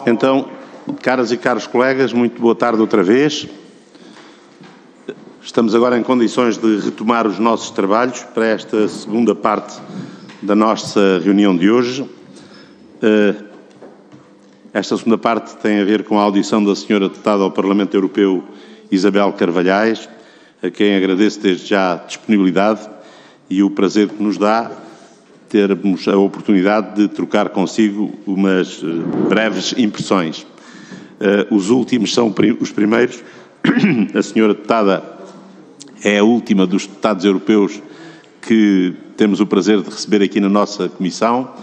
Então, caras e caros colegas, muito boa tarde outra vez. Estamos agora em condições de retomar os nossos trabalhos para esta segunda parte da nossa reunião de hoje. Esta segunda parte tem a ver com a audição da senhora deputada ao Parlamento Europeu, Isabel Carvalhais, a quem agradeço desde já a disponibilidade e o prazer que nos dá termos a oportunidade de trocar consigo umas breves impressões. Os últimos são os primeiros. A senhora deputada é a última dos deputados europeus que temos o prazer de receber aqui na nossa comissão,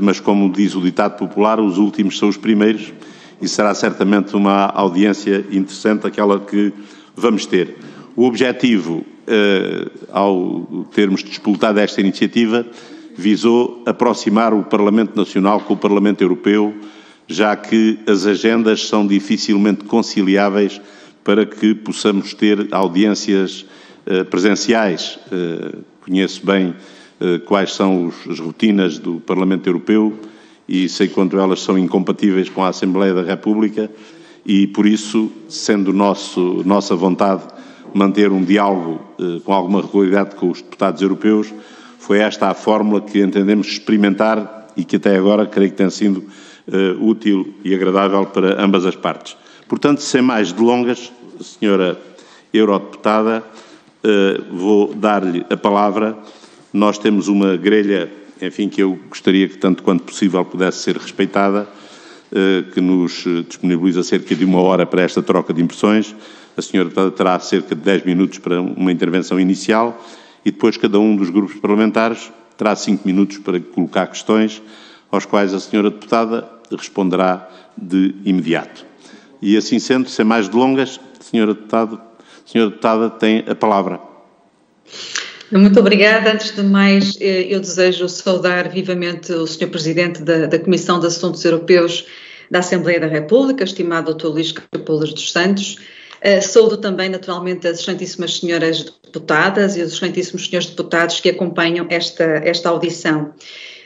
mas como diz o ditado popular, os últimos são os primeiros e será certamente uma audiência interessante aquela que vamos ter. O objetivo, ao termos disputado esta iniciativa, visou aproximar o Parlamento Nacional com o Parlamento Europeu, já que as agendas são dificilmente conciliáveis para que possamos ter audiências presenciais. Conheço bem quais são as rotinas do Parlamento Europeu e sei quanto elas são incompatíveis com a Assembleia da República e, por isso, sendo nossa vontade manter um diálogo com alguma regularidade com os deputados europeus, foi esta a fórmula que entendemos experimentar e que até agora creio que tem sido útil e agradável para ambas as partes. Portanto, sem mais delongas, senhora eurodeputada, vou dar-lhe a palavra. Nós temos uma grelha, enfim, que eu gostaria que tanto quanto possível pudesse ser respeitada, que nos disponibiliza cerca de 1 hora para esta troca de impressões. A senhora deputada terá cerca de 10 minutos para uma intervenção inicial e depois cada um dos grupos parlamentares terá 5 minutos para colocar questões, aos quais a senhora deputada responderá de imediato. E assim sendo, sem mais delongas, senhora deputada tem a palavra. Muito obrigada. Antes de mais, eu desejo saudar vivamente o Sr. Presidente da Comissão de Assuntos Europeus da Assembleia da República, estimado Dr. Luís Capolas dos Santos. Saúdo também, naturalmente, as excelentíssimas senhoras deputadas e os excelentíssimos senhores deputados que acompanham esta audição.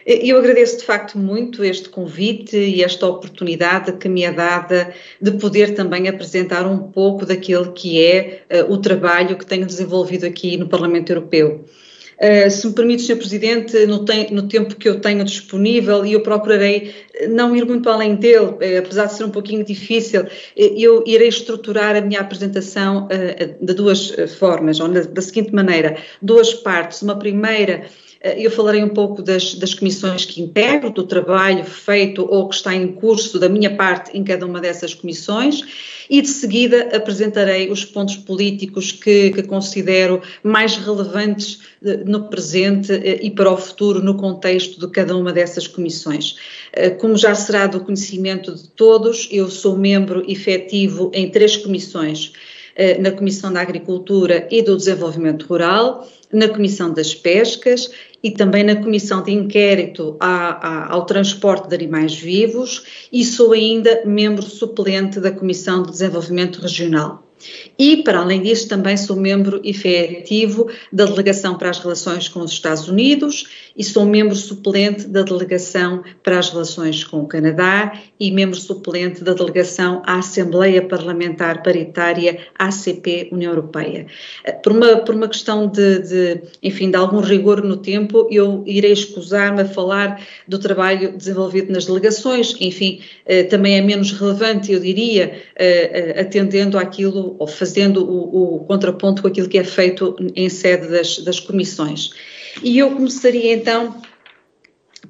Eu agradeço, de facto, muito este convite e esta oportunidade que me é dada de poder também apresentar um pouco daquilo que é o trabalho que tenho desenvolvido aqui no Parlamento Europeu. Se me permite, Sr. Presidente, no tempo que eu tenho disponível, e eu procurarei não ir muito além dele, apesar de ser um pouquinho difícil, eu irei estruturar a minha apresentação de duas formas, ou da seguinte maneira, duas partes. Uma primeira, eu falarei um pouco das comissões que integro, do trabalho feito ou que está em curso da minha parte em cada uma dessas comissões e de seguida apresentarei os pontos políticos que considero mais relevantes no presente e para o futuro no contexto de cada uma dessas comissões. Como já será do conhecimento de todos, eu sou membro efetivo em 3 comissões, na Comissão da Agricultura e do Desenvolvimento Rural, na Comissão das Pescas e também na Comissão de Inquérito ao Transporte de Animais Vivos e sou ainda membro suplente da Comissão de Desenvolvimento Regional. E, para além disso, também sou membro efetivo da Delegação para as Relações com os Estados Unidos e sou membro suplente da Delegação para as Relações com o Canadá e membro suplente da Delegação à Assembleia Parlamentar Paritária ACP União Europeia. Por uma questão de algum rigor no tempo, eu irei escusar-me a falar do trabalho desenvolvido nas delegações, enfim, também é menos relevante, eu diria, atendendo àquilo ou fazendo o contraponto com aquilo que é feito em sede das comissões. E eu começaria então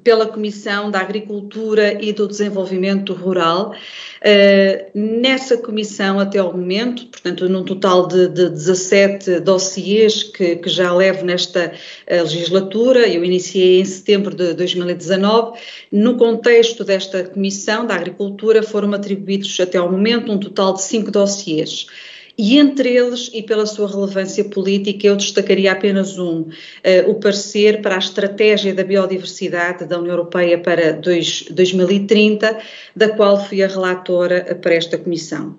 pela Comissão da Agricultura e do Desenvolvimento Rural. Nessa comissão, até ao momento, portanto, num total de 17 dossiês que já levo nesta legislatura, eu iniciei em setembro de 2019, no contexto desta Comissão da Agricultura foram atribuídos até ao momento um total de 5 dossiês. E entre eles, e pela sua relevância política, eu destacaria apenas o parecer para a estratégia da biodiversidade da União Europeia para 2030, da qual fui a relatora para esta comissão.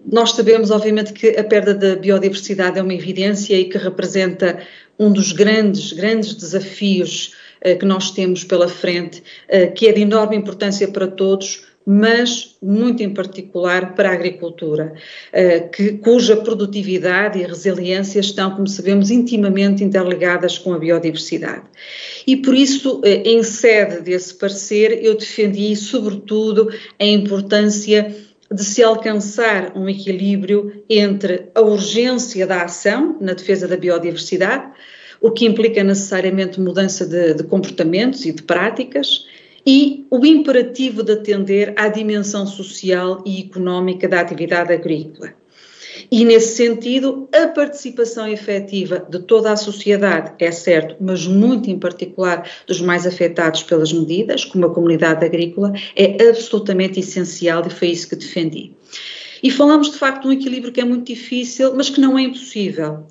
Nós sabemos, obviamente, que a perda da biodiversidade é uma evidência e que representa um dos grandes desafios que nós temos pela frente, que é de enorme importância para todos, mas muito em particular para a agricultura, cuja produtividade e resiliência estão, como sabemos, intimamente interligadas com a biodiversidade. E por isso, em sede desse parecer, eu defendi, sobretudo, a importância de se alcançar um equilíbrio entre a urgência da ação na defesa da biodiversidade, o que implica necessariamente mudança de comportamentos e de práticas, e o imperativo de atender à dimensão social e económica da atividade agrícola. E, nesse sentido, a participação efetiva de toda a sociedade, é certo, mas muito em particular dos mais afetados pelas medidas, como a comunidade agrícola, é absolutamente essencial e foi isso que defendi. E falamos, de facto, de um equilíbrio que é muito difícil, mas que não é impossível.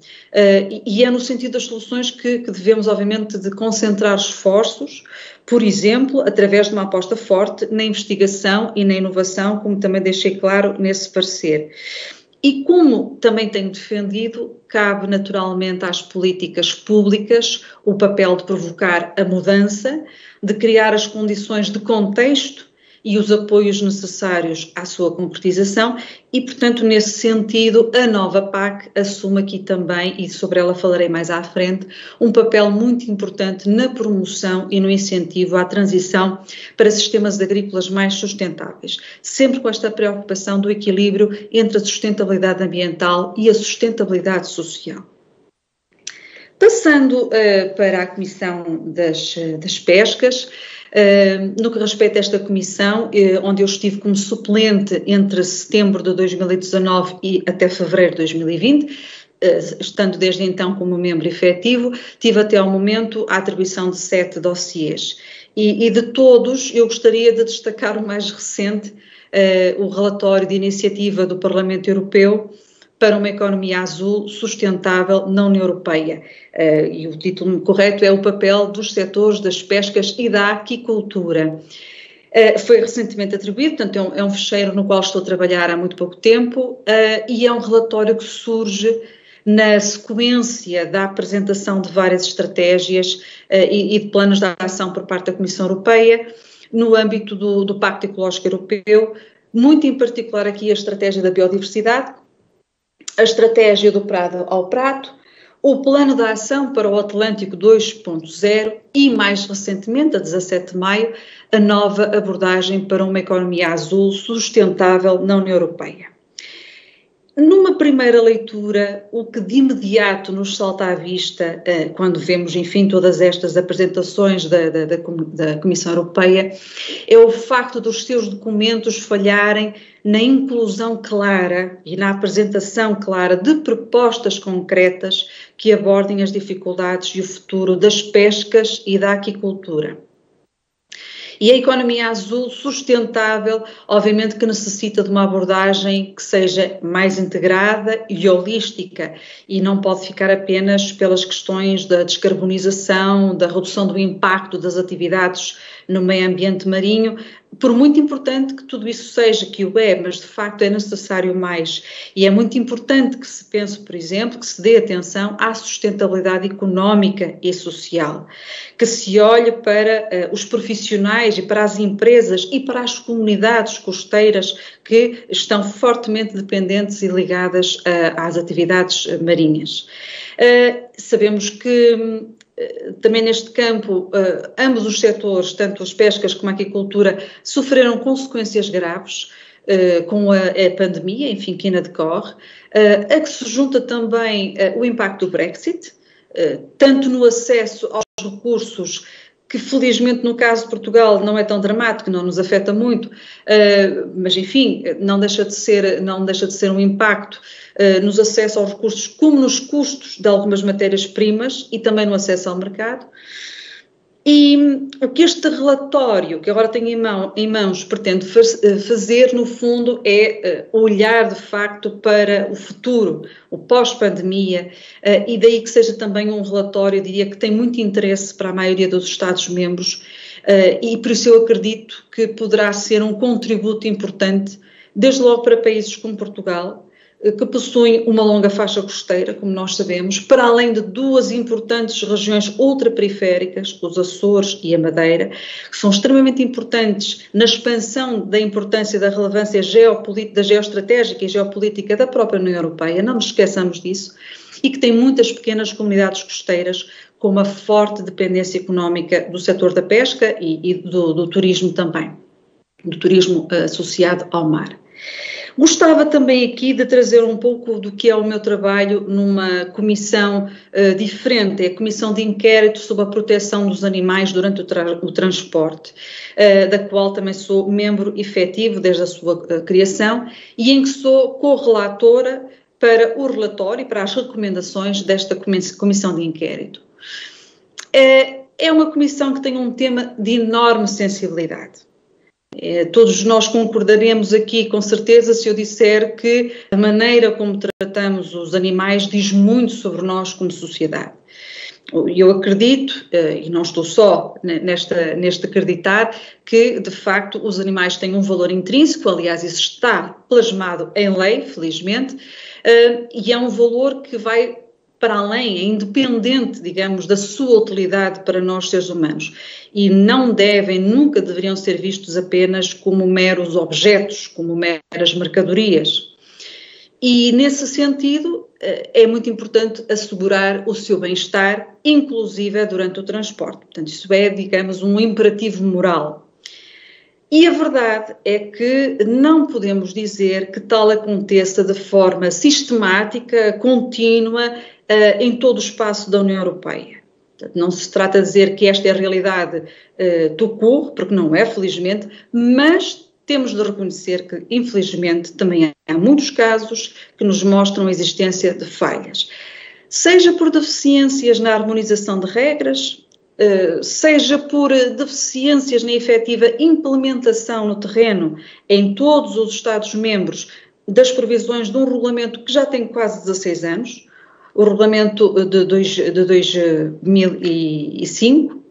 E é no sentido das soluções que devemos, obviamente, de concentrar esforços, por exemplo, através de uma aposta forte na investigação e na inovação, como também deixei claro nesse parecer. E como também tenho defendido, cabe naturalmente às políticas públicas o papel de provocar a mudança, de criar as condições de contexto e os apoios necessários à sua concretização e, portanto, nesse sentido, a nova PAC assume aqui também, e sobre ela falarei mais à frente, um papel muito importante na promoção e no incentivo à transição para sistemas agrícolas mais sustentáveis, sempre com esta preocupação do equilíbrio entre a sustentabilidade ambiental e a sustentabilidade social. Passando para a Comissão das Pescas, no que respeita a esta comissão, onde eu estive como suplente entre setembro de 2019 e até fevereiro de 2020, estando desde então como membro efetivo, tive até ao momento a atribuição de 7 dossiês. E de todos, eu gostaria de destacar o mais recente, o relatório de iniciativa do Parlamento Europeu para uma economia azul sustentável na União Europeia. E o título correto é o papel dos setores das pescas e da aquicultura. Foi recentemente atribuído, portanto é um fecheiro no qual estou a trabalhar há muito pouco tempo e é um relatório que surge na sequência da apresentação de várias estratégias e de planos de ação por parte da Comissão Europeia no âmbito do Pacto Ecológico Europeu, muito em particular aqui a estratégia da biodiversidade, a estratégia do prado ao prato, o plano de ação para o Atlântico 2.0 e, mais recentemente, a 17 de maio, a nova abordagem para uma economia azul sustentável na União Europeia. Numa primeira leitura, o que de imediato nos salta à vista, quando vemos, enfim, todas estas apresentações da Comissão Europeia, é o facto dos seus documentos falharem na inclusão clara e na apresentação clara de propostas concretas que abordem as dificuldades e o futuro das pescas e da aquicultura. E a economia azul sustentável, obviamente que necessita de uma abordagem que seja mais integrada e holística e não pode ficar apenas pelas questões da descarbonização, da redução do impacto das atividades no meio ambiente marinho, por muito importante que tudo isso seja, que o é, mas de facto é necessário mais. E é muito importante que se pense, por exemplo, que se dê atenção à sustentabilidade económica e social, que se olhe para os profissionais e para as empresas e para as comunidades costeiras que estão fortemente dependentes e ligadas às atividades marinhas. Sabemos que também neste campo, ambos os setores, tanto as pescas como a aquicultura, sofreram consequências graves com a pandemia, enfim, que ainda decorre, a que se junta também o impacto do Brexit, tanto no acesso aos recursos, que felizmente no caso de Portugal não é tão dramático, não nos afeta muito, mas enfim, não deixa de ser um impacto nos acessos aos recursos, como nos custos de algumas matérias-primas e também no acesso ao mercado. E o que este relatório, que agora tenho em mãos, pretende fazer, no fundo, é olhar de facto para o futuro, o pós-pandemia, e daí que seja também um relatório, eu diria, que tem muito interesse para a maioria dos Estados-membros, e por isso eu acredito que poderá ser um contributo importante, desde logo para países como Portugal, que possuem uma longa faixa costeira, como nós sabemos, para além de duas importantes regiões ultraperiféricas, os Açores e a Madeira, que são extremamente importantes na expansão da importância da relevância da geoestratégica e geopolítica da própria União Europeia, não nos esqueçamos disso, e que têm muitas pequenas comunidades costeiras com uma forte dependência económica do setor da pesca e do turismo também, do turismo associado ao mar. Gostava também aqui de trazer um pouco do que é o meu trabalho numa comissão diferente, é a Comissão de Inquérito sobre a Proteção dos Animais durante o Transporte, da qual também sou membro efetivo desde a sua criação e em que sou correlatora para o relatório e para as recomendações desta Comissão de Inquérito. É uma comissão que tem um tema de enorme sensibilidade. Todos nós concordaremos aqui, com certeza, se eu disser que a maneira como tratamos os animais diz muito sobre nós como sociedade. Eu acredito, e não estou só neste acreditar, que de facto os animais têm um valor intrínseco, aliás isso está plasmado em lei, felizmente, e é um valor que vai para além, é independente, digamos, da sua utilidade para nós seres humanos e nunca deveriam ser vistos apenas como meros objetos, como meras mercadorias. E nesse sentido é muito importante assegurar o seu bem-estar, inclusive durante o transporte. Portanto, isso é, digamos, um imperativo moral. E a verdade é que não podemos dizer que tal aconteça de forma sistemática, contínua, em todo o espaço da União Europeia. Portanto, não se trata de dizer que esta é a realidade tout court, porque não é, felizmente, mas temos de reconhecer que, infelizmente, também há muitos casos que nos mostram a existência de falhas. Seja por deficiências na harmonização de regras, seja por deficiências na efetiva implementação no terreno em todos os Estados-membros das previsões de um regulamento que já tem quase 16 anos, o regulamento de 2005,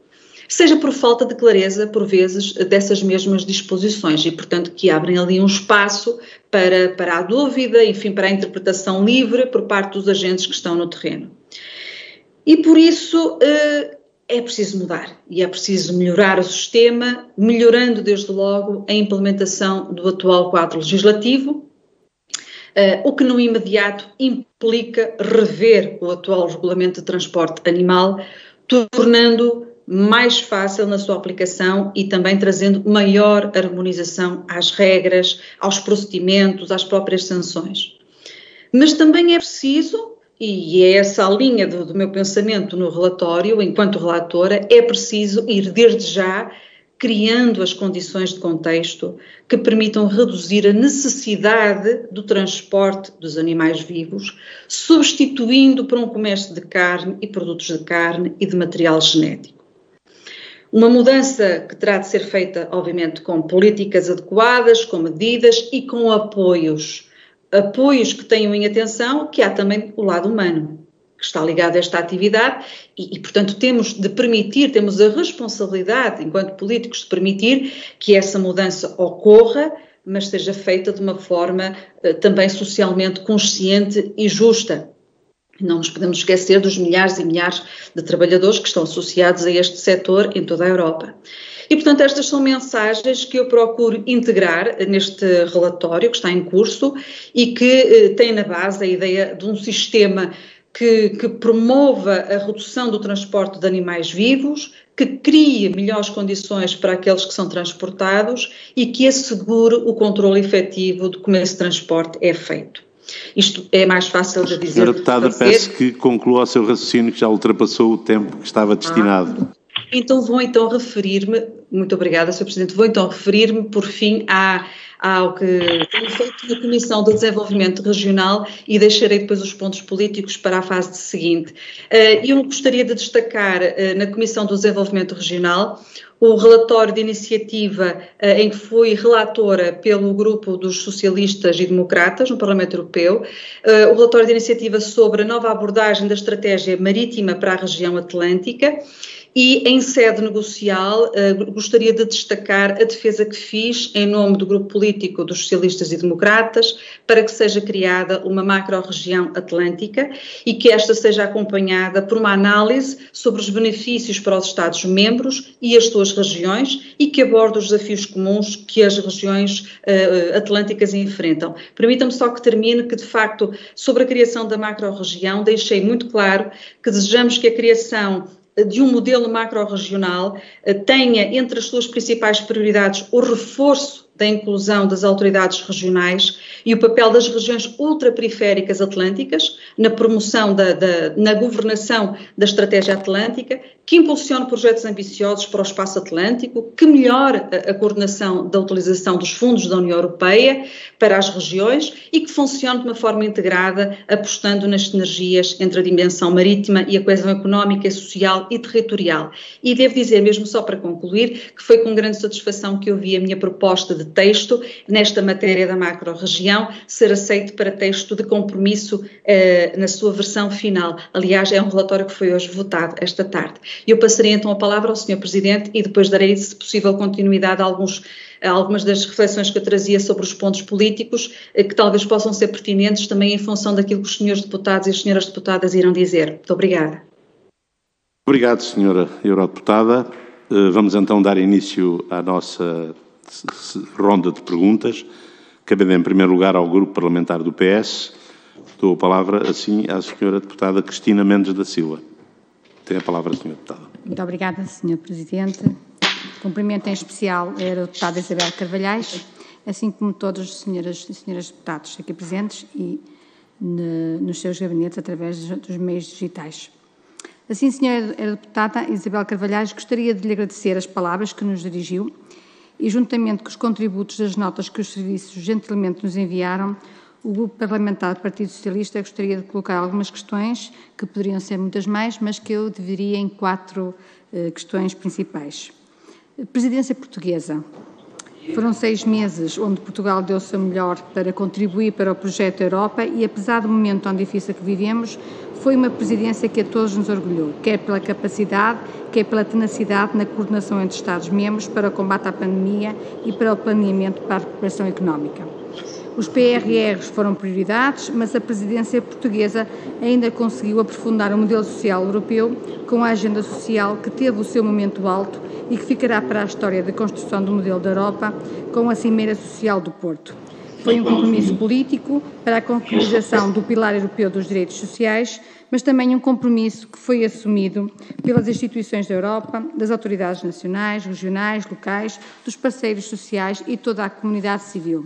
seja por falta de clareza, por vezes, dessas mesmas disposições e, portanto, que abrem ali um espaço para a dúvida, enfim, para a interpretação livre por parte dos agentes que estão no terreno. E por isso é preciso mudar e é preciso melhorar o sistema, melhorando desde logo a implementação do atual quadro legislativo, o que no imediato implica rever o atual regulamento de transporte animal, tornando mais fácil na sua aplicação e também trazendo maior harmonização às regras, aos procedimentos, às próprias sanções. Mas também é preciso, e é essa a linha do meu pensamento no relatório, enquanto relatora, é preciso ir desde já criando as condições de contexto que permitam reduzir a necessidade do transporte dos animais vivos, substituindo por um comércio de carne e produtos de carne e de material genético. Uma mudança que terá de ser feita, obviamente, com políticas adequadas, com medidas e com apoios que tenham em atenção que há também o lado humano, que está ligado a esta atividade e, portanto, temos a responsabilidade, enquanto políticos, de permitir que essa mudança ocorra, mas seja feita de uma forma também socialmente consciente e justa. Não nos podemos esquecer dos milhares e milhares de trabalhadores que estão associados a este setor em toda a Europa. E, portanto, estas são mensagens que eu procuro integrar neste relatório que está em curso e que tem na base a ideia de um sistema que promova a redução do transporte de animais vivos, que crie melhores condições para aqueles que são transportados e que assegure o controle efetivo de como esse transporte é feito. Isto é mais fácil de dizer. Senhora Deputada, peço que conclua o seu raciocínio, que já ultrapassou o tempo que estava destinado. Então vou referir-me, muito obrigada, Sr. Presidente, vou referir-me por fim ao que tenho feito na Comissão de Desenvolvimento Regional e deixarei depois os pontos políticos para a fase seguinte. Eu gostaria de destacar na Comissão do Desenvolvimento Regional o relatório de iniciativa em que fui relatora pelo grupo dos socialistas e democratas no Parlamento Europeu, o relatório de iniciativa sobre a nova abordagem da estratégia marítima para a região atlântica E, em sede negocial, gostaria de destacar a defesa que fiz em nome do Grupo Político dos Socialistas e Democratas para que seja criada uma macro-região atlântica e que esta seja acompanhada por uma análise sobre os benefícios para os Estados-membros e as suas regiões e que aborde os desafios comuns que as regiões atlânticas enfrentam. Permitam-me só que termine que, de facto, sobre a criação da macro-região, deixei muito claro que desejamos que a criação de um modelo macro-regional tenha entre as suas principais prioridades o reforço da inclusão das autoridades regionais e o papel das regiões ultraperiféricas atlânticas na promoção, na governação da estratégia atlântica, que impulsione projetos ambiciosos para o espaço atlântico, que melhore a coordenação da utilização dos fundos da União Europeia para as regiões e que funcione de uma forma integrada, apostando nas sinergias entre a dimensão marítima e a coesão económica, social e territorial. E devo dizer, mesmo só para concluir, que foi com grande satisfação que eu vi a minha proposta de texto nesta matéria da macro-região ser aceito para texto de compromisso na sua versão final. Aliás, é um relatório que foi hoje votado esta tarde. Eu passarei então a palavra ao Sr. Presidente e depois darei, se possível, continuidade a algumas das reflexões que eu trazia sobre os pontos políticos, que talvez possam ser pertinentes também em função daquilo que os senhores deputados e as senhoras deputadas irão dizer. Muito obrigada. Obrigado, senhora Eurodeputada. Vamos então dar início à nossa ronda de perguntas, cabendo em primeiro lugar ao Grupo Parlamentar do PS. Dou a palavra, assim, à senhora deputada Cristina Mendes da Silva. Tem a palavra, senhora deputada. Muito obrigada, senhor Presidente. Cumprimento em especial a deputada Isabel Carvalhais, assim como todos os senhores e senhoras deputados aqui presentes e nos seus gabinetes através dos meios digitais. Assim, senhora deputada Isabel Carvalhais, gostaria de lhe agradecer as palavras que nos dirigiu e, juntamente com os contributos das notas que os serviços gentilmente nos enviaram, o Grupo Parlamentar do Partido Socialista gostaria de colocar algumas questões, que poderiam ser muitas mais, mas que eu dividiria em 4 questões principais. Presidência portuguesa. Foram 6 meses onde Portugal deu o seu melhor para contribuir para o projeto Europa e, apesar do momento tão difícil que vivemos, foi uma presidência que a todos nos orgulhou, quer pela capacidade, quer pela tenacidade na coordenação entre Estados-membros para o combate à pandemia e para o planeamento para a recuperação económica. Os PRRs foram prioridades, mas a presidência portuguesa ainda conseguiu aprofundar o modelo social europeu com a agenda social que teve o seu momento alto e que ficará para a história da construção do modelo da Europa com a Cimeira Social do Porto. Foi um compromisso político para a concretização do Pilar Europeu dos Direitos Sociais, mas também um compromisso que foi assumido pelas instituições da Europa, das autoridades nacionais, regionais, locais, dos parceiros sociais e toda a comunidade civil.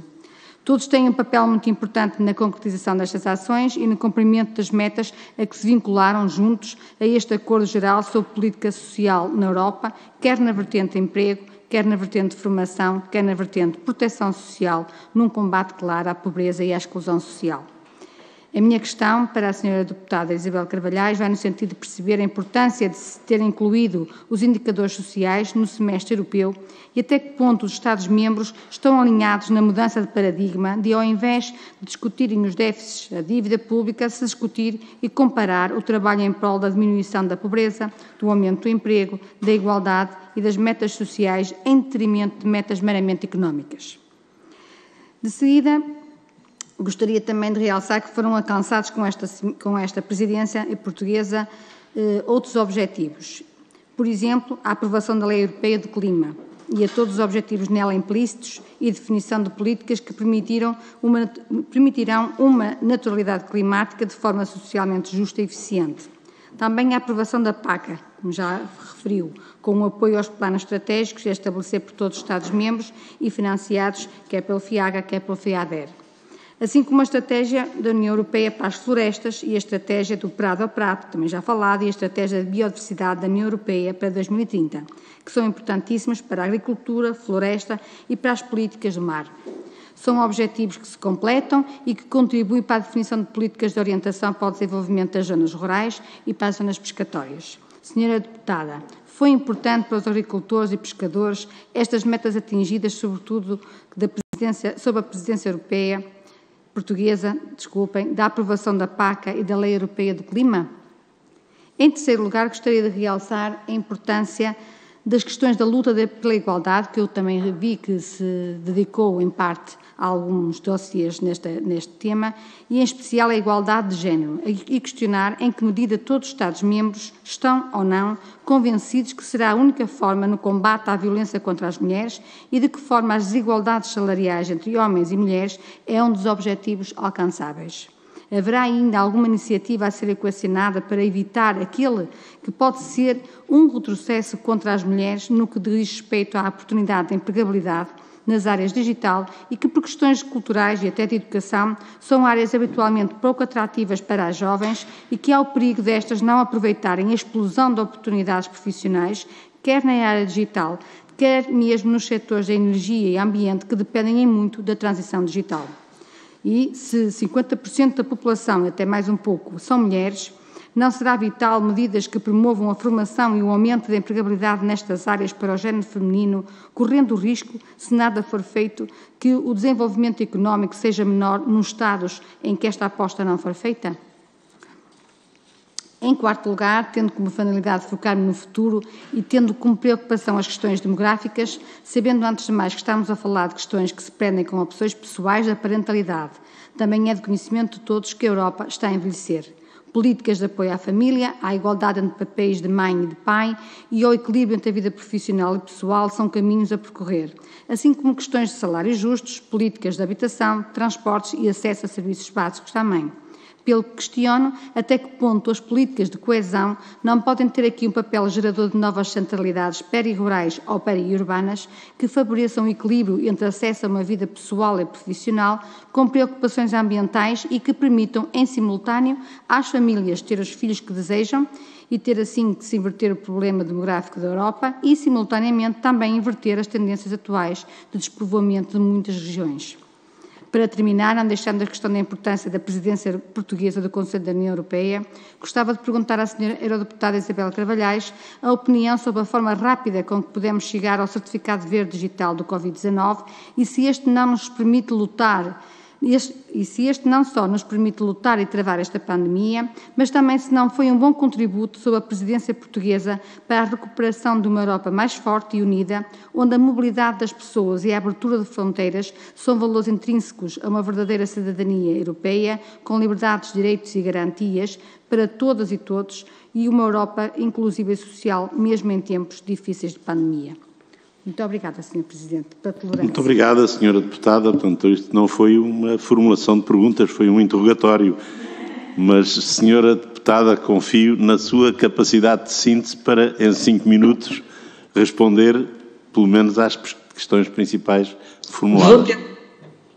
Todos têm um papel muito importante na concretização destas ações e no cumprimento das metas a que se vincularam juntos a este Acordo Geral sobre Política Social na Europa, quer na vertente de emprego, quer na vertente de formação, quer na vertente de proteção social, num combate claro à pobreza e à exclusão social. A minha questão para a senhora deputada Isabel Carvalhais vai no sentido de perceber a importância de se ter incluído os indicadores sociais no semestre europeu e até que ponto os Estados-membros estão alinhados na mudança de paradigma de, ao invés de discutirem os déficits da dívida pública, se discutir e comparar o trabalho em prol da diminuição da pobreza, do aumento do emprego, da igualdade e das metas sociais em detrimento de metas meramente económicas. De seguida, gostaria também de realçar que foram alcançados com esta presidência portuguesa outros objetivos. Por exemplo, a aprovação da Lei Europeia do Clima e a todos os objetivos nela implícitos e definição de políticas que permitirão uma naturalidade climática de forma socialmente justa e eficiente. Também a aprovação da PAC, como já referiu, com o apoio aos planos estratégicos a estabelecer por todos os Estados-membros e financiados quer pelo FIAGA, quer pelo FEADER. Assim como a estratégia da União Europeia para as florestas e a estratégia do Prado ao Prato, também já falado, e a estratégia de biodiversidade da União Europeia para 2030, que são importantíssimas para a agricultura, floresta e para as políticas do mar. São objetivos que se completam e que contribuem para a definição de políticas de orientação para o desenvolvimento das zonas rurais e para as zonas pescatórias. Senhora deputada, foi importante para os agricultores e pescadores estas metas atingidas, sobretudo sob a presidência europeia, portuguesa, da aprovação da PAC e da Lei Europeia do Clima? Em terceiro lugar, gostaria de realçar a importância das questões da luta pela igualdade, que eu também vi que se dedicou, em parte, a alguns dossiês neste tema, e em especial a igualdade de género, e questionar em que medida todos os Estados-membros estão ou não convencidos que será a única forma no combate à violência contra as mulheres e de que forma as desigualdades salariais entre homens e mulheres é um dos objetivos alcançáveis. Haverá ainda alguma iniciativa a ser equacionada para evitar aquele que pode ser um retrocesso contra as mulheres no que diz respeito à oportunidade de empregabilidade nas áreas digital e que, por questões culturais e até de educação, são áreas habitualmente pouco atrativas para as jovens e que há o perigo destas não aproveitarem a explosão de oportunidades profissionais, quer na área digital, quer mesmo nos setores da energia e ambiente que dependem em muito da transição digital. E se 50% da população, até mais um pouco, são mulheres, não será vital medidas que promovam a formação e o aumento da empregabilidade nestas áreas para o género feminino, correndo o risco, se nada for feito, que o desenvolvimento económico seja menor nos Estados em que esta aposta não for feita? Em quarto lugar, tendo como finalidade focar-me no futuro e tendo como preocupação as questões demográficas, sabendo antes de mais que estamos a falar de questões que se prendem com opções pessoais da parentalidade, também é de conhecimento de todos que a Europa está a envelhecer. Políticas de apoio à família, à igualdade entre papéis de mãe e de pai e ao equilíbrio entre a vida profissional e pessoal são caminhos a percorrer, assim como questões de salários justos, políticas de habitação, transportes e acesso a serviços básicos também. Pelo que questiono até que ponto as políticas de coesão não podem ter aqui um papel gerador de novas centralidades peri-rurais ou peri-urbanas que favoreçam o equilíbrio entre acesso a uma vida pessoal e profissional com preocupações ambientais e que permitam, em simultâneo, às famílias ter os filhos que desejam e ter assim que se inverter o problema demográfico da Europa e, simultaneamente, também inverter as tendências atuais de despovoamento de muitas regiões. Para terminar, não deixando a questão da importância da presidência portuguesa do Conselho da União Europeia, gostava de perguntar à Sra. Eurodeputada Isabel Carvalhais a opinião sobre a forma rápida com que podemos chegar ao certificado verde digital do Covid-19 e se este não nos permite lutar se este não só nos permite lutar e travar esta pandemia, mas também se não foi um bom contributo sob a presidência portuguesa para a recuperação de uma Europa mais forte e unida, onde a mobilidade das pessoas e a abertura de fronteiras são valores intrínsecos a uma verdadeira cidadania europeia, com liberdades, direitos e garantias para todas e todos, e uma Europa inclusiva e social, mesmo em tempos difíceis de pandemia. Muito obrigada, Sr. Presidente, pela tolerância. Muito obrigada, Sra. Deputada. Portanto, isto não foi uma formulação de perguntas, foi um interrogatório. Mas, Sra. Deputada, confio na sua capacidade de síntese para, em 5 minutos, responder, pelo menos, às questões principais formuladas.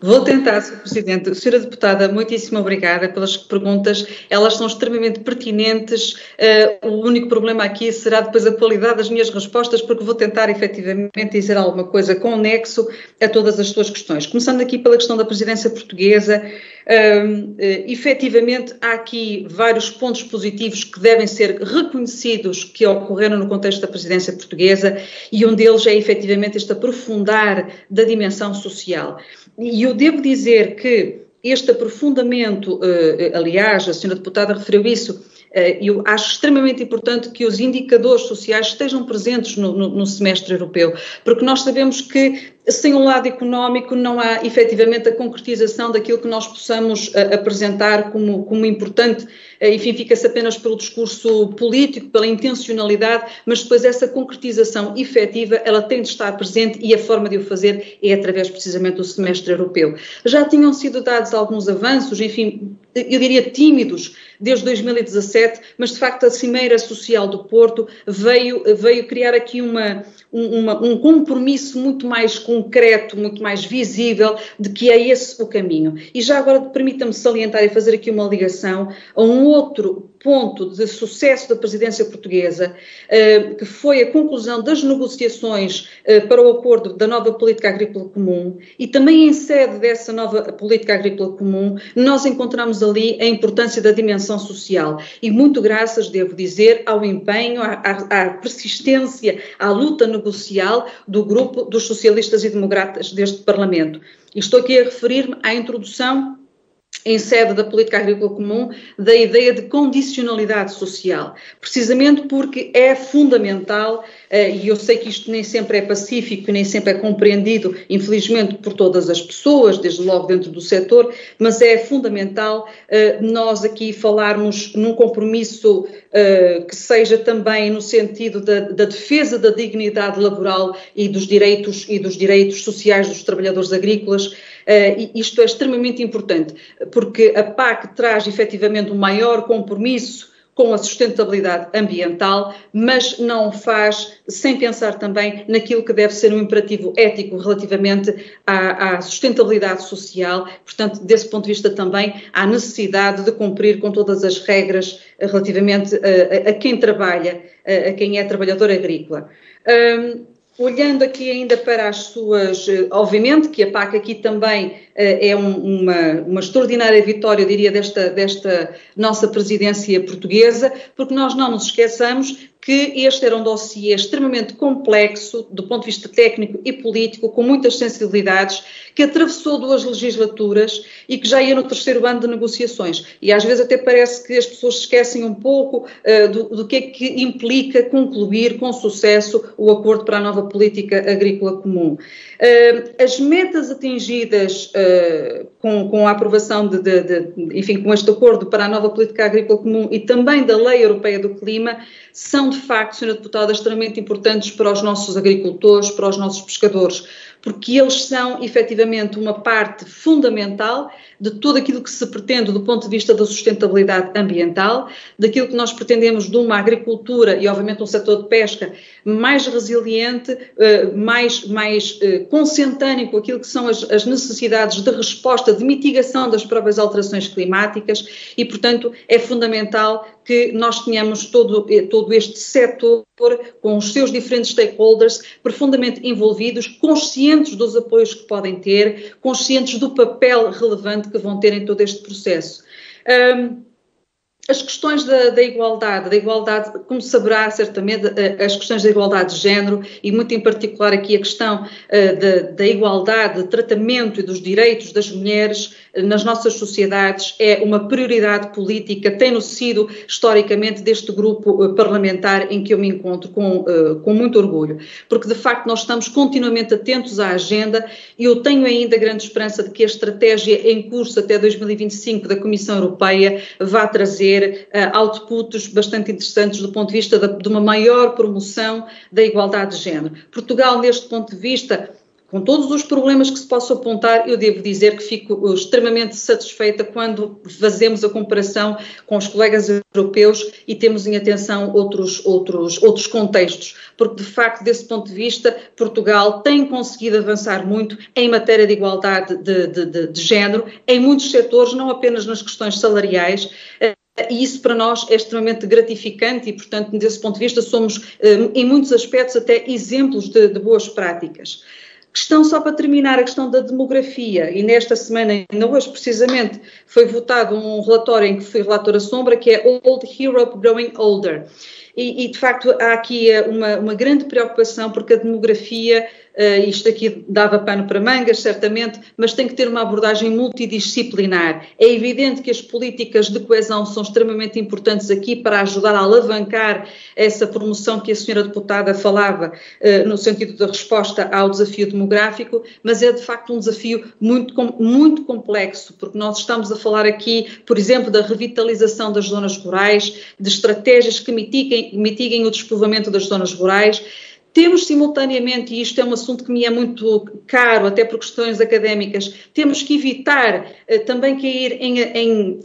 Vou tentar, Sr. Presidente. Sra. Deputada, muitíssimo obrigada pelas perguntas. Elas são extremamente pertinentes. O único problema aqui será depois a qualidade das minhas respostas, porque vou tentar efetivamente dizer alguma coisa com nexo a todas as suas questões. Começando aqui pela questão da presidência portuguesa, efetivamente há aqui vários pontos positivos que devem ser reconhecidos que ocorreram no contexto da presidência portuguesa e um deles é efetivamente este aprofundar da dimensão social. E eu devo dizer que este aprofundamento, aliás, a Sra. Deputada referiu isso, eu acho extremamente importante que os indicadores sociais estejam presentes no semestre europeu, porque nós sabemos que sem o lado económico não há efetivamente a concretização daquilo que nós possamos apresentar como importante, enfim, fica-se apenas pelo discurso político, pela intencionalidade, mas depois essa concretização efetiva, ela tem de estar presente e a forma de o fazer é através precisamente do semestre europeu. Já tinham sido dados alguns avanços, enfim, eu diria tímidos, desde 2017, mas de facto a Cimeira Social do Porto veio criar aqui um compromisso muito mais concreto, muito mais visível de que é esse o caminho. E já agora permita-me salientar e fazer aqui uma ligação a um outro ponto de sucesso da presidência portuguesa, que foi a conclusão das negociações para o acordo da nova política agrícola comum e também em sede dessa nova política agrícola comum nós encontramos ali a importância da dimensão social e muito graças, devo dizer, ao empenho, à persistência, à luta negocial do grupo dos socialistas e democratas deste Parlamento. E estou aqui a referir-me à introdução em sede da política agrícola comum, da ideia de condicionalidade social, precisamente porque é fundamental, e eu sei que isto nem sempre é pacífico e nem sempre é compreendido, infelizmente, por todas as pessoas, desde logo dentro do setor, mas é fundamental nós aqui falarmos num compromisso que seja também no sentido da defesa da dignidade laboral e dos direitos sociais dos trabalhadores agrícolas. Isto é extremamente importante, porque a PAC traz efetivamente um maior compromisso com a sustentabilidade ambiental, mas não o faz sem pensar também naquilo que deve ser um imperativo ético relativamente à sustentabilidade social. Portanto, desse ponto de vista também há necessidade de cumprir com todas as regras relativamente a quem trabalha, a quem é trabalhador agrícola. Olhando aqui ainda para as suas, obviamente que a PAC aqui também é uma extraordinária vitória, eu diria, desta nossa presidência portuguesa, porque nós não nos esqueçamos que este era um dossiê extremamente complexo do ponto de vista técnico e político, com muitas sensibilidades, que atravessou 2 legislaturas e que já ia no 3º ano de negociações. E às vezes até parece que as pessoas se esquecem um pouco do que é que implica concluir com sucesso o acordo para a nova política agrícola comum. As metas atingidas com a aprovação enfim, com este acordo para a nova política agrícola comum e também da Lei Europeia do Clima são, de facto, Sra. Deputada, extremamente importantes para os nossos agricultores, para os nossos pescadores, porque eles são, efetivamente, uma parte fundamental de tudo aquilo que se pretende do ponto de vista da sustentabilidade ambiental, daquilo que nós pretendemos de uma agricultura e, obviamente, um setor de pesca mais resiliente, mais consentâneo com aquilo que são as necessidades de resposta, de mitigação das próprias alterações climáticas e, portanto, é fundamental que nós tenhamos todo este setor com os seus diferentes stakeholders profundamente envolvidos, conscientes dos apoios que podem ter, conscientes do papel relevante que vão ter em todo este processo. As questões da igualdade, como saberá certamente, as questões da igualdade de género e muito em particular aqui a questão da igualdade de tratamento e dos direitos das mulheres nas nossas sociedades é uma prioridade política, tem-no sido historicamente deste grupo parlamentar em que eu me encontro com muito orgulho, porque de facto nós estamos continuamente atentos à agenda e eu tenho ainda grande esperança de que a estratégia em curso até 2025 da Comissão Europeia vá trazer outputs bastante interessantes do ponto de vista de uma maior promoção da igualdade de género. Portugal, neste ponto de vista, com todos os problemas que se possam apontar, eu devo dizer que fico extremamente satisfeita quando fazemos a comparação com os colegas europeus e temos em atenção outros contextos, porque de facto, desse ponto de vista, Portugal tem conseguido avançar muito em matéria de igualdade de género, em muitos setores, não apenas nas questões salariais. E isso para nós é extremamente gratificante e, portanto, desse ponto de vista, somos, em muitos aspectos, até exemplos de boas práticas. Questão, só para terminar, a questão da demografia, e nesta semana, ainda hoje precisamente, foi votado um relatório em que fui relatora sombra, que é Old Europe Growing Older. E de facto, há aqui uma grande preocupação, porque a demografia, isto aqui dava pano para mangas, certamente, mas tem que ter uma abordagem multidisciplinar. É evidente que as políticas de coesão são extremamente importantes aqui para ajudar a alavancar essa promoção que a senhora deputada falava, no sentido da resposta ao desafio demográfico, mas é de facto um desafio muito complexo, porque nós estamos a falar aqui, por exemplo, da revitalização das zonas rurais, de estratégias que mitiguem o despovoamento das zonas rurais. Temos simultaneamente, e isto é um assunto que me é muito caro, até por questões académicas, temos que evitar também cair em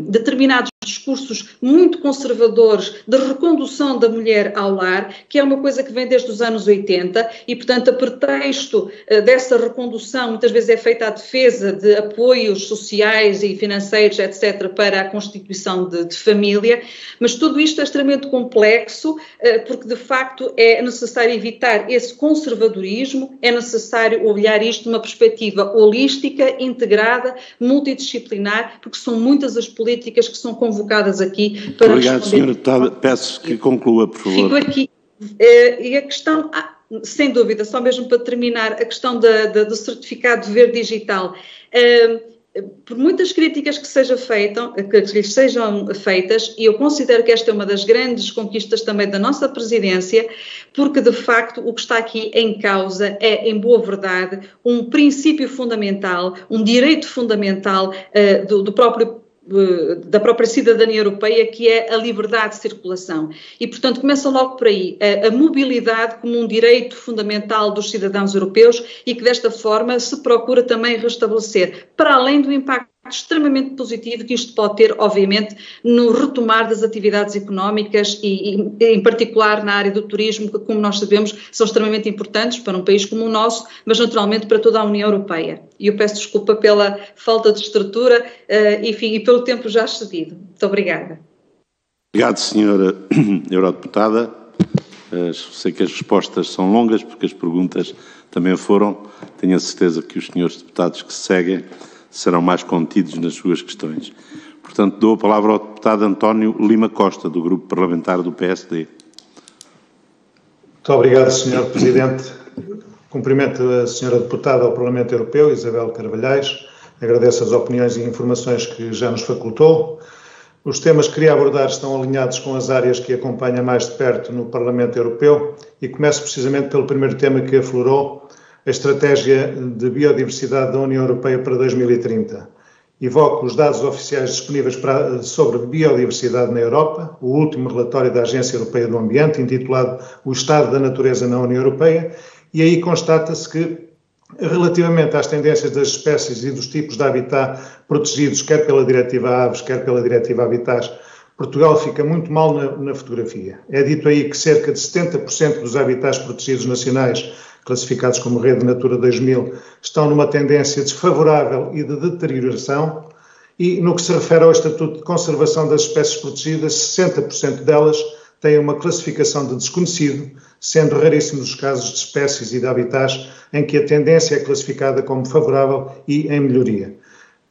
determinados discursos muito conservadores de recondução da mulher ao lar, que é uma coisa que vem desde os anos 80 e, portanto, a pretexto dessa recondução, muitas vezes é feita a defesa de apoios sociais e financeiros, etc., para a constituição de família, mas tudo isto é extremamente complexo, porque, de facto, é necessário evitar esse conservadorismo, é necessário olhar isto de uma perspectiva holística, integrada, multidisciplinar, porque são muitas as políticas que são convocadas aqui para Obrigado, Sra. Deputada. Peço que conclua, por favor. Fico aqui. E a questão, sem dúvida, só mesmo para terminar, a questão do certificado de verde digital. por muitas críticas que lhes sejam feitas, e eu considero que esta é uma das grandes conquistas também da nossa presidência, porque de facto o que está aqui em causa é, em boa verdade, um princípio fundamental, um direito fundamental da própria cidadania europeia, que é a liberdade de circulação. E, portanto, começa logo por aí, a mobilidade como um direito fundamental dos cidadãos europeus e que, desta forma, se procura também restabelecer, para além do impacto extremamente positivo que isto pode ter, obviamente, no retomar das atividades económicas e em particular na área do turismo, que, como nós sabemos, são extremamente importantes para um país como o nosso, mas naturalmente para toda a União Europeia. E eu peço desculpa pela falta de estrutura, enfim, e pelo tempo já excedido. Muito obrigada. Obrigado, senhora Eurodeputada. Sei que as respostas são longas, porque as perguntas também foram. Tenho a certeza que os senhores deputados que se seguem serão mais contidos nas suas questões. Portanto, dou a palavra ao deputado António Lima Costa, do Grupo Parlamentar do PSD. Muito obrigado, Sr. Presidente. Cumprimento a Sra. Deputada ao Parlamento Europeu, Isabel Carvalhais. Agradeço as opiniões e informações que já nos facultou. Os temas que queria abordar estão alinhados com as áreas que acompanha mais de perto no Parlamento Europeu e começo precisamente pelo primeiro tema que aflorou, a Estratégia de Biodiversidade da União Europeia para 2030. Evoco os dados oficiais disponíveis sobre biodiversidade na Europa, o último relatório da Agência Europeia do Ambiente, intitulado O Estado da Natureza na União Europeia, e aí constata-se que, relativamente às tendências das espécies e dos tipos de habitat protegidos, quer pela Diretiva Aves, quer pela Diretiva Habitats, Portugal fica muito mal na fotografia. É dito aí que cerca de 70% dos habitats protegidos nacionais, classificados como Rede Natura 2000, estão numa tendência desfavorável e de deterioração, e no que se refere ao Estatuto de Conservação das Espécies Protegidas, 60% delas têm uma classificação de desconhecido, sendo raríssimos os casos de espécies e de habitats em que a tendência é classificada como favorável e em melhoria.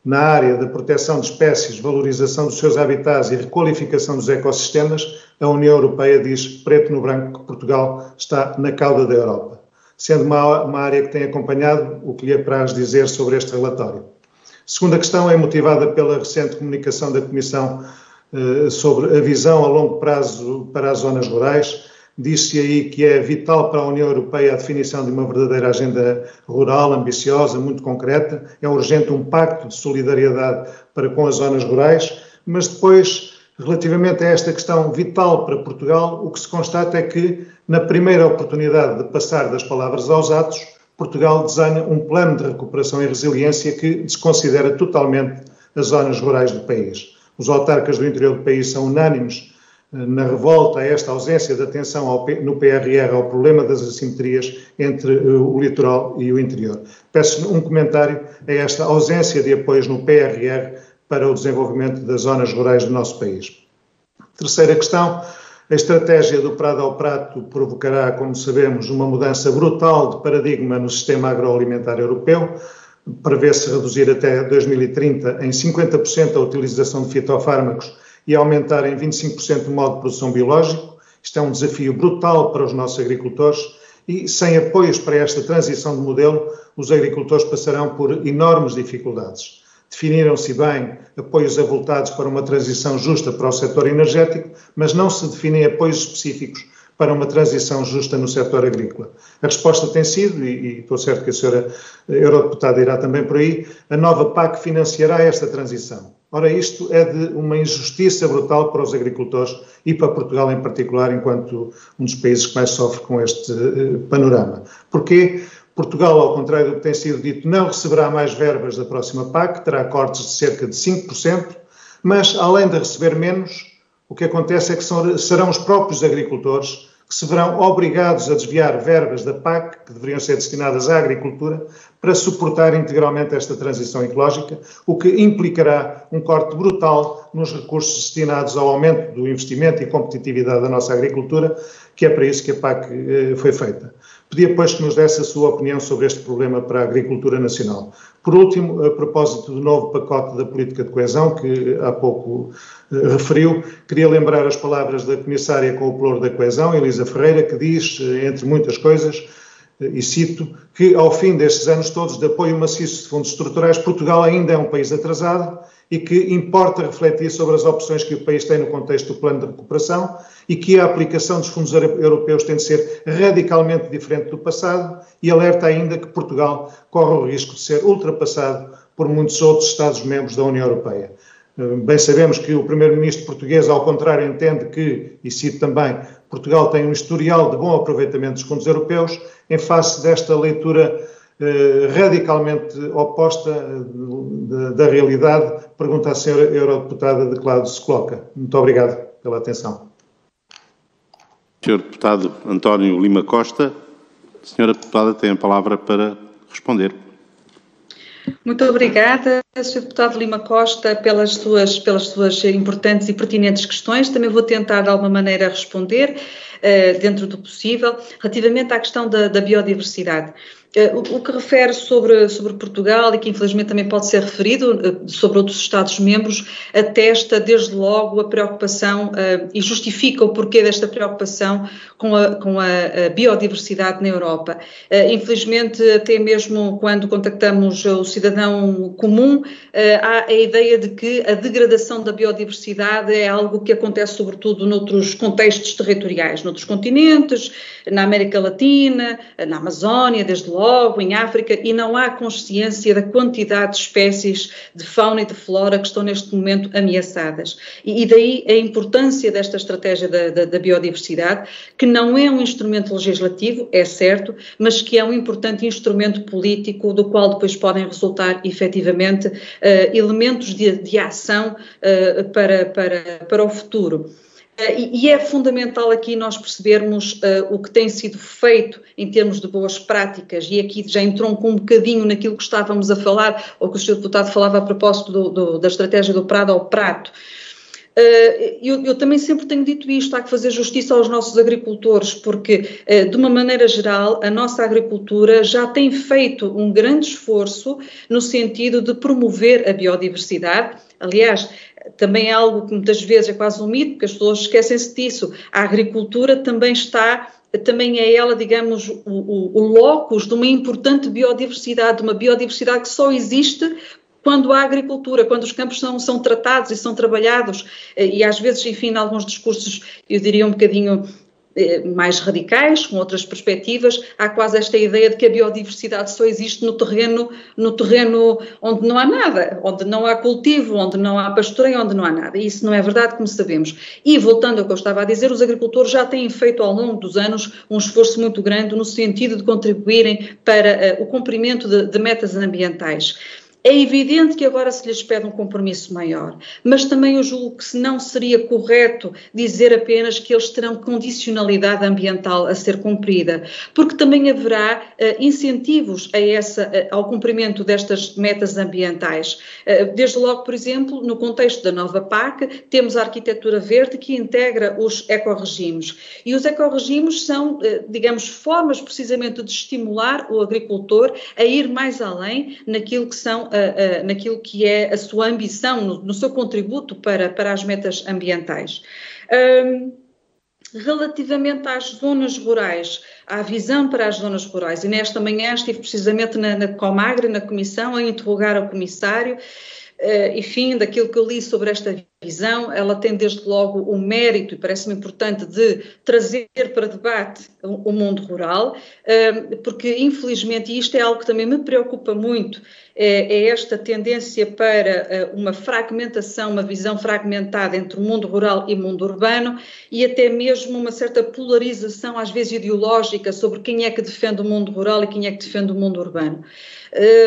Na área da proteção de espécies, valorização dos seus habitats e requalificação dos ecossistemas, a União Europeia diz preto no branco que Portugal está na cauda da Europa, sendo uma área que tem acompanhado o que lhe apraz dizer sobre este relatório. A segunda questão é motivada pela recente comunicação da Comissão sobre a visão a longo prazo para as zonas rurais. Diz-se aí que é vital para a União Europeia a definição de uma verdadeira agenda rural, ambiciosa, muito concreta. É urgente um pacto de solidariedade para com as zonas rurais, mas depois, relativamente a esta questão vital para Portugal, o que se constata é que, na primeira oportunidade de passar das palavras aos atos, Portugal desenha um plano de recuperação e resiliência que desconsidera totalmente as zonas rurais do país. Os autarcas do interior do país são unânimes na revolta a esta ausência de atenção no PRR ao problema das assimetrias entre o litoral e o interior. Peço um comentário a esta ausência de apoios no PRR para o desenvolvimento das zonas rurais do nosso país. Terceira questão, a estratégia do Prado ao Prato provocará, como sabemos, uma mudança brutal de paradigma no sistema agroalimentar europeu. Prevê-se reduzir até 2030 em 50% a utilização de fitofármacos e aumentar em 25% o modo de produção biológico. Isto é um desafio brutal para os nossos agricultores e, sem apoios para esta transição de modelo, os agricultores passarão por enormes dificuldades. Definiram-se bem apoios avultados para uma transição justa para o setor energético, mas não se definem apoios específicos para uma transição justa no setor agrícola. A resposta tem sido, e estou certo que a senhora Eurodeputada irá também por aí, a nova PAC financiará esta transição. Ora, isto é de uma injustiça brutal para os agricultores e para Portugal em particular, enquanto um dos países que mais sofre com este panorama. Porquê? Portugal, ao contrário do que tem sido dito, não receberá mais verbas da próxima PAC, terá cortes de cerca de 5%, mas, além de receber menos, o que acontece é que serão os próprios agricultores que se verão obrigados a desviar verbas da PAC, que deveriam ser destinadas à agricultura, para suportar integralmente esta transição ecológica, o que implicará um corte brutal nos recursos destinados ao aumento do investimento e competitividade da nossa agricultura, que é para isso que a PAC foi feita. Pedia, pois, que nos desse a sua opinião sobre este problema para a agricultura nacional. Por último, a propósito do novo pacote da política de coesão, que há pouco referiu, queria lembrar as palavras da Comissária com o Pelouro da Coesão, Elisa Ferreira, que diz, entre muitas coisas, e cito, que ao fim destes anos todos de apoio maciço de fundos estruturais, Portugal ainda é um país atrasado e que importa refletir sobre as opções que o país tem no contexto do plano de recuperação e que a aplicação dos fundos europeus tem de ser radicalmente diferente do passado e alerta ainda que Portugal corre o risco de ser ultrapassado por muitos outros Estados-membros da União Europeia. Bem sabemos que o primeiro-ministro português, ao contrário, entende que, e cito também, Portugal tem um historial de bom aproveitamento dos fundos europeus. Em face desta leitura radicalmente oposta da realidade, pergunta à senhora eurodeputada de que lado se coloca. Muito obrigado pela atenção. Senhor Deputado António Lima Costa, a senhora Deputada tem a palavra para responder. Muito obrigada, Sr. Deputado Lima Costa, pelas suas importantes e pertinentes questões. Também vou tentar, de alguma maneira, responder, dentro do possível, relativamente à questão da biodiversidade. O que refere sobre Portugal e que infelizmente também pode ser referido sobre outros Estados-membros, atesta desde logo a preocupação e justifica o porquê desta preocupação com a biodiversidade na Europa. Infelizmente, até mesmo quando contactamos o cidadão comum, há a ideia de que a degradação da biodiversidade é algo que acontece sobretudo noutros contextos territoriais, noutros continentes, na América Latina, na Amazónia, desde logo, em África, e não há consciência da quantidade de espécies de fauna e de flora que estão neste momento ameaçadas. E daí a importância desta estratégia da biodiversidade, que não é um instrumento legislativo, é certo, mas que é um importante instrumento político do qual depois podem resultar efetivamente elementos de ação para o futuro. E é fundamental aqui nós percebermos o que tem sido feito em termos de boas práticas, e aqui já entroncou um bocadinho naquilo que estávamos a falar, ou que o Sr. Deputado falava a propósito da estratégia do prado ao prato. Eu também sempre tenho dito isto, há que fazer justiça aos nossos agricultores, porque, de uma maneira geral, a nossa agricultura já tem feito um grande esforço no sentido de promover a biodiversidade. Aliás, também é algo que muitas vezes é quase um mito, porque as pessoas esquecem-se disso. A agricultura também é ela, digamos, o locus de uma importante biodiversidade, uma biodiversidade que só existe quando há agricultura, quando os campos são tratados e são trabalhados, e às vezes, enfim, em alguns discursos, eu diria um bocadinho mais radicais, com outras perspectivas, há quase esta ideia de que a biodiversidade só existe no terreno onde não há nada, onde não há cultivo, onde não há pastoreio, onde não há nada. E isso não é verdade, como sabemos. E, voltando ao que eu estava a dizer, os agricultores já têm feito ao longo dos anos um esforço muito grande no sentido de contribuírem para o cumprimento de metas ambientais. É evidente que agora se lhes pede um compromisso maior, mas também eu julgo que não seria correto dizer apenas que eles terão condicionalidade ambiental a ser cumprida, porque também haverá incentivos ao cumprimento destas metas ambientais. Desde logo, por exemplo, no contexto da nova PAC, temos a arquitetura verde que integra os ecorregimes. E os ecorregimes são, digamos, formas precisamente de estimular o agricultor a ir mais além naquilo que é a sua ambição, no seu contributo para as metas ambientais. Relativamente às zonas rurais, à visão para as zonas rurais, e nesta manhã estive precisamente na Comagre, na Comissão, a interrogar o Comissário, enfim, daquilo que eu li sobre esta visão, ela tem desde logo o mérito, e parece-me importante, de trazer para debate o mundo rural, porque infelizmente, e isto é algo que também me preocupa muito, é esta tendência para uma fragmentação, uma visão fragmentada entre o mundo rural e o mundo urbano, e até mesmo uma certa polarização, às vezes ideológica, sobre quem é que defende o mundo rural e quem é que defende o mundo urbano.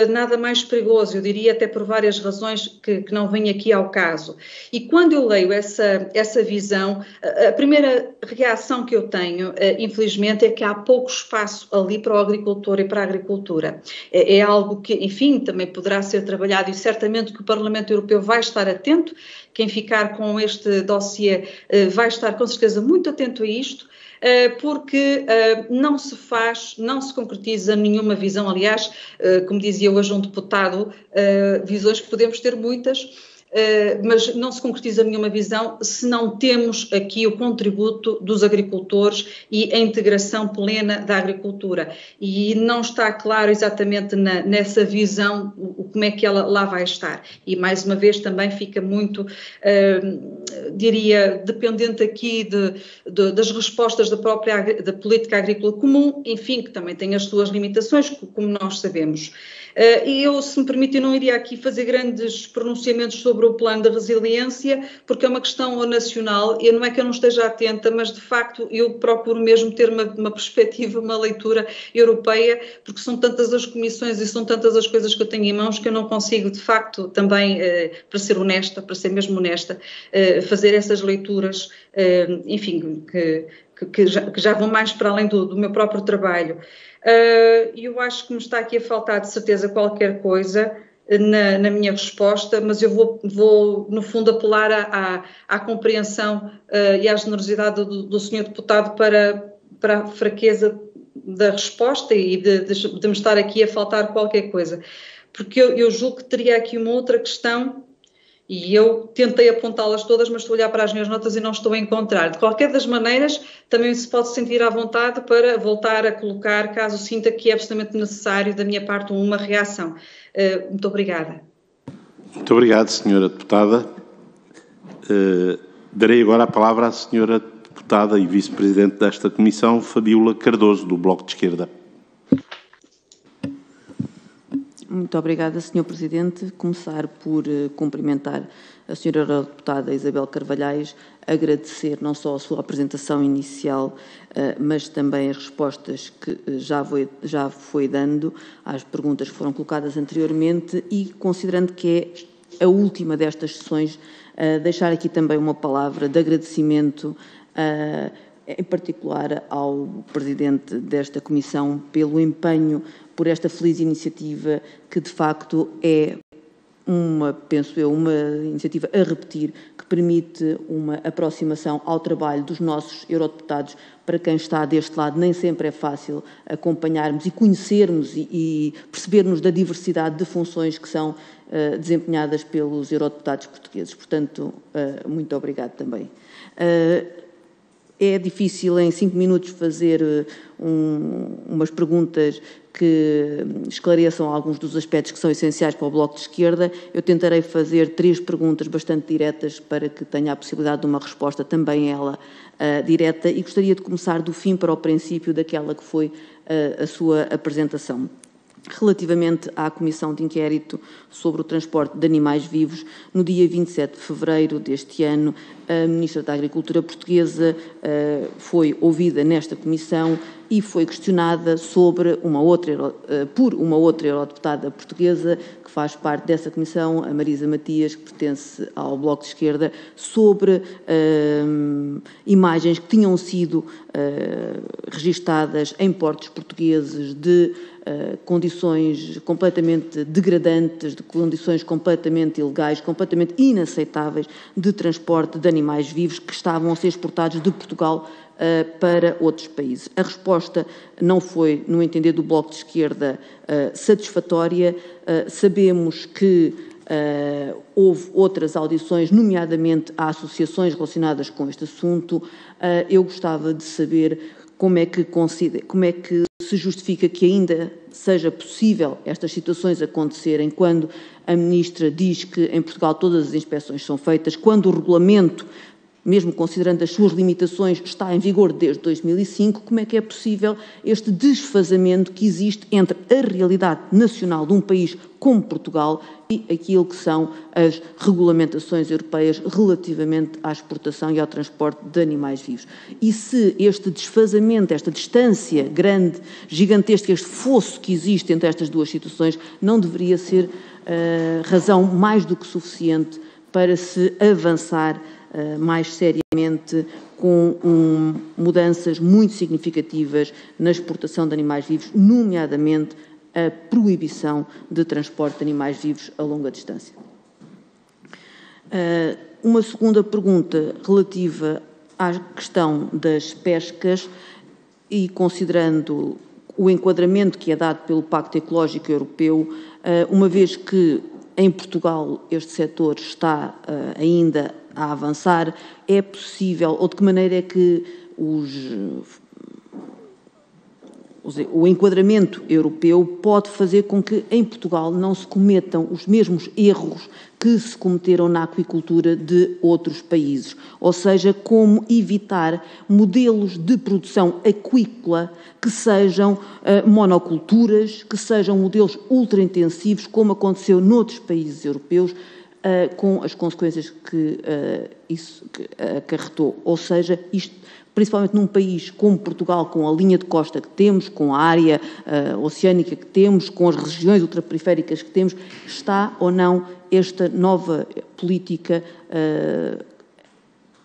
Nada mais perigoso, eu diria, até por várias razões que não vêm aqui ao caso. E quando eu leio essa visão, a primeira reação que eu tenho, infelizmente, é que há pouco espaço ali para o agricultor e para a agricultura. É algo que, enfim, também poderá ser trabalhado, e certamente que o Parlamento Europeu vai estar atento. Quem ficar com este dossiê vai estar com certeza muito atento a isto, porque não se concretiza nenhuma visão. Aliás, como dizia hoje um deputado, visões que podemos ter muitas, mas não se concretiza nenhuma visão se não temos aqui o contributo dos agricultores e a integração plena da agricultura. E não está claro exatamente nessa visão como é que ela lá vai estar. E mais uma vez também fica muito, diria, dependente aqui das respostas da política agrícola comum, enfim, que também tem as suas limitações, como nós sabemos. E eu, se me permite, não iria aqui fazer grandes pronunciamentos sobre o plano de resiliência, porque é uma questão nacional, e não é que eu não esteja atenta, mas de facto eu procuro mesmo ter uma perspectiva, uma leitura europeia, porque são tantas as comissões e são tantas as coisas que eu tenho em mãos que eu não consigo, de facto, também, para ser honesta, para ser mesmo honesta, fazer essas leituras, enfim, que já vão mais para além do meu próprio trabalho. Eu acho que me está aqui a faltar de certeza qualquer coisa na minha resposta, mas eu vou no fundo apelar à compreensão e à generosidade do Sr. Deputado para a fraqueza da resposta e de me estar aqui a faltar qualquer coisa, porque eu julgo que teria aqui uma outra questão. E eu tentei apontá-las todas, mas estou a olhar para as minhas notas e não estou a encontrar. De qualquer das maneiras, também se pode sentir à vontade para voltar a colocar, caso sinta que é absolutamente necessário, da minha parte, uma reação. Muito obrigada. Muito obrigado, Sra. Deputada. Darei agora a palavra à Sra. Deputada e Vice-Presidente desta Comissão, Fabíola Cardoso, do Bloco de Esquerda. Muito obrigada, Sr. Presidente. Começar por cumprimentar a Sra. Deputada Isabel Carvalhais, agradecer não só a sua apresentação inicial, mas também as respostas que já foi dando às perguntas que foram colocadas anteriormente e, considerando que é a última destas sessões, deixar aqui também uma palavra de agradecimento, em particular ao Presidente desta Comissão, pelo empenho, por esta feliz iniciativa que, de facto, é penso eu, uma iniciativa a repetir, que permite uma aproximação ao trabalho dos nossos eurodeputados. Para quem está deste lado, nem sempre é fácil acompanharmos e conhecermos e percebermos da diversidade de funções que são desempenhadas pelos eurodeputados portugueses. Portanto, muito obrigado também. É difícil em 5 minutos fazer umas perguntas que esclareçam alguns dos aspectos que são essenciais para o Bloco de Esquerda. Eu tentarei fazer 3 perguntas bastante diretas para que tenha a possibilidade de uma resposta também ela direta, e gostaria de começar do fim para o princípio daquela que foi a sua apresentação. Relativamente à Comissão de Inquérito sobre o transporte de animais vivos, no dia 27 de fevereiro deste ano, a Ministra da Agricultura portuguesa foi ouvida nesta comissão e foi questionada por uma outra eurodeputada portuguesa que faz parte dessa comissão, a Marisa Matias, que pertence ao Bloco de Esquerda, sobre imagens que tinham sido registadas em portos portugueses de condições completamente degradantes, de condições completamente ilegais, completamente inaceitáveis de transporte de animais vivos que estavam a ser exportados de Portugal para outros países. A resposta não foi, no entender do Bloco de Esquerda, satisfatória. Sabemos que houve outras audições, nomeadamente a associações relacionadas com este assunto. Eu gostava de saber como é que se justifica que ainda seja possível estas situações acontecerem quando a Ministra diz que em Portugal todas as inspeções são feitas, quando o regulamento, mesmo considerando as suas limitações, está em vigor desde 2005, como é que é possível este desfazamento que existe entre a realidade nacional de um país como Portugal e aquilo que são as regulamentações europeias relativamente à exportação e ao transporte de animais vivos? E se este desfazamento, esta distância grande, gigantesca, este fosso que existe entre estas duas situações, não deveria ser razão mais do que suficiente para se avançar mais seriamente com mudanças muito significativas na exportação de animais vivos, nomeadamente a proibição de transporte de animais vivos a longa distância. Uma segunda pergunta relativa à questão das pescas e considerando o enquadramento que é dado pelo Pacto Ecológico Europeu, uma vez que em Portugal este setor está ainda a avançar, é possível, ou de que maneira é que o enquadramento europeu pode fazer com que em Portugal não se cometam os mesmos erros que se cometeram na aquicultura de outros países, ou seja, como evitar modelos de produção aquícola que sejam monoculturas, que sejam modelos ultraintensivos, como aconteceu noutros países europeus, com as consequências que isso acarretou. Ou seja, isto, principalmente num país como Portugal, com a linha de costa que temos, com a área oceânica que temos, com as regiões ultraperiféricas que temos, está ou não esta nova política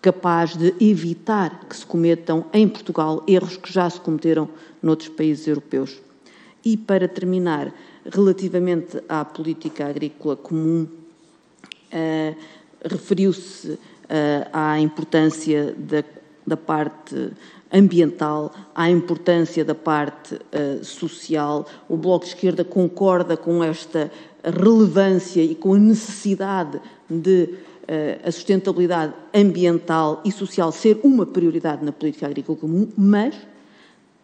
capaz de evitar que se cometam em Portugal erros que já se cometeram noutros países europeus? E para terminar, relativamente à política agrícola comum, referiu-se à importância da parte ambiental, à importância da parte social. O Bloco de Esquerda concorda com esta relevância e com a necessidade de a sustentabilidade ambiental e social ser uma prioridade na política agrícola comum, mas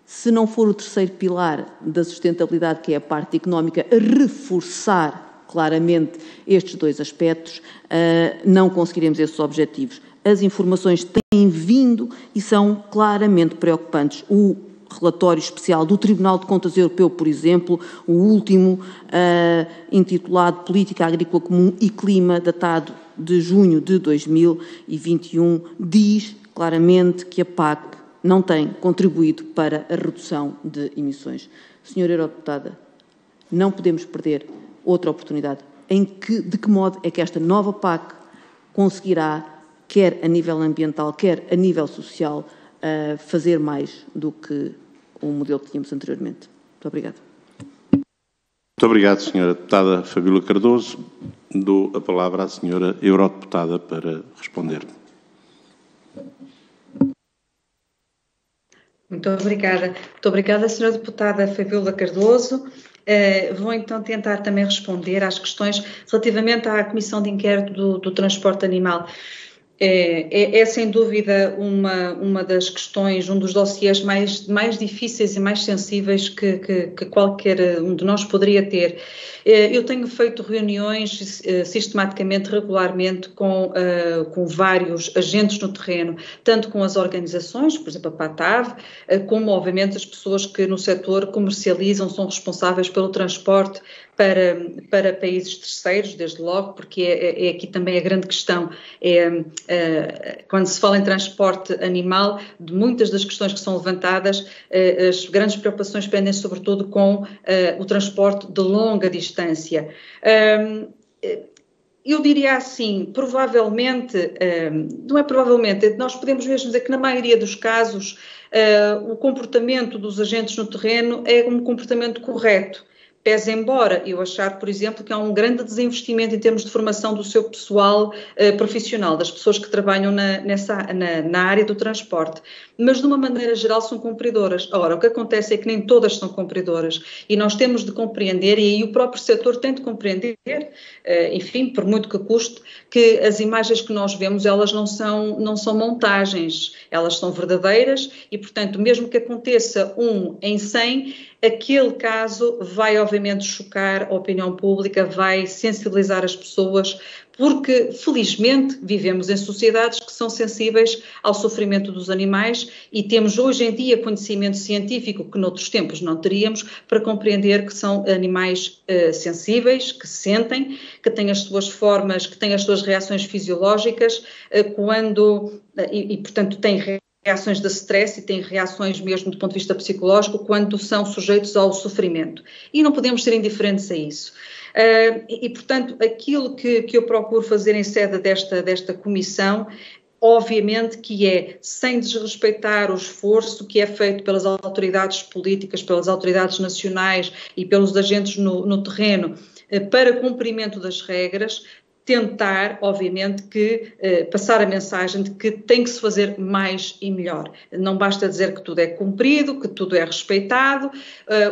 se não for o terceiro pilar da sustentabilidade, que é a parte económica, a reforçar claramente estes dois aspectos, não conseguiremos esses objetivos. As informações têm vindo e são claramente preocupantes. O relatório especial do Tribunal de Contas Europeu, por exemplo, o último, intitulado Política Agrícola Comum e Clima, datado de junho de 2021, diz claramente que a PAC não tem contribuído para a redução de emissões. Senhora Eurodeputada, não podemos perder outra oportunidade. De que modo é que esta nova PAC conseguirá, quer a nível ambiental, quer a nível social, fazer mais do que o modelo que tínhamos anteriormente? Muito obrigada. Muito obrigado, Sra. Deputada Fabíola Cardoso. Dou a palavra à Sra. Eurodeputada para responder. Muito obrigada. Muito obrigada, Sra. Deputada Fabíola Cardoso. Vou então tentar também responder às questões relativamente à Comissão de Inquérito do Transporte Animal. É sem dúvida uma das questões, um dos dossiês mais difíceis e mais sensíveis que qualquer um de nós poderia ter. Eu tenho feito reuniões sistematicamente, regularmente, com vários agentes no terreno, tanto com as organizações, por exemplo a PATAV, como obviamente as pessoas que no setor comercializam, são responsáveis pelo transporte para países terceiros, desde logo, porque é aqui também a grande questão, quando se fala em transporte animal, de muitas das questões que são levantadas, as grandes preocupações pendem sobretudo com o transporte de longa distância. Eu diria assim, provavelmente, não é provavelmente, nós podemos mesmo dizer que na maioria dos casos o comportamento dos agentes no terreno é um comportamento correto. Pese embora eu achar, por exemplo, que há um grande desinvestimento em termos de formação do seu pessoal profissional, das pessoas que trabalham na área do transporte, mas de uma maneira geral são cumpridoras. Ora, o que acontece é que nem todas são cumpridoras e nós temos de compreender, e aí o próprio setor tem de compreender, enfim, por muito que custe, que as imagens que nós vemos, elas não são montagens, elas são verdadeiras e, portanto, mesmo que aconteça 1 em 100, aquele caso vai obviamente chocar a opinião pública, vai sensibilizar as pessoas, porque felizmente vivemos em sociedades que são sensíveis ao sofrimento dos animais e temos hoje em dia conhecimento científico que noutros tempos não teríamos para compreender que são animais sensíveis, que sentem, que têm as suas formas, que têm as suas reações fisiológicas portanto têm reações de stress e têm reações mesmo do ponto de vista psicológico quando são sujeitos ao sofrimento. E não podemos ser indiferentes a isso. Portanto, aquilo que eu procuro fazer em sede desta comissão, obviamente que é, sem desrespeitar o esforço que é feito pelas autoridades políticas, pelas autoridades nacionais e pelos agentes no terreno para cumprimento das regras, tentar, obviamente, que passar a mensagem de que tem que se fazer mais e melhor. Não basta dizer que tudo é cumprido, que tudo é respeitado.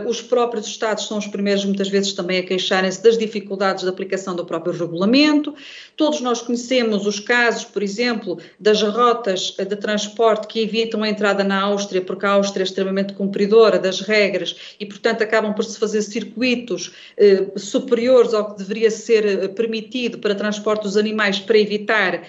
Os próprios Estados são os primeiros, muitas vezes, também a queixarem-se das dificuldades de aplicação do próprio regulamento. Todos nós conhecemos os casos, por exemplo, das rotas de transporte que evitam a entrada na Áustria, porque a Áustria é extremamente cumpridora das regras e, portanto, acabam por se fazer circuitos superiores ao que deveria ser permitido para transporte dos animais, para evitar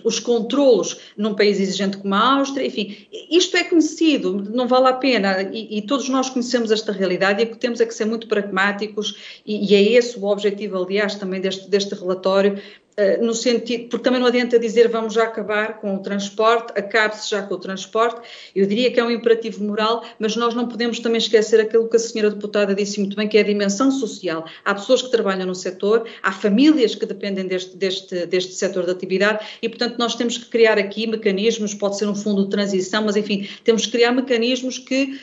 os controlos num país exigente como a Áustria. Enfim, isto é conhecido, não vale a pena, e todos nós conhecemos esta realidade, e o que temos é que ser muito pragmáticos, e é esse o objetivo, aliás, também deste relatório, no sentido, porque também não adianta dizer vamos já acabar com o transporte, acabe-se já com o transporte. Eu diria que é um imperativo moral, mas nós não podemos também esquecer aquilo que a senhora deputada disse muito bem, que é a dimensão social. Há pessoas que trabalham no setor, há famílias que dependem deste setor de atividade e, portanto, nós temos que criar aqui mecanismos, pode ser um fundo de transição, mas, enfim, temos que criar mecanismos que,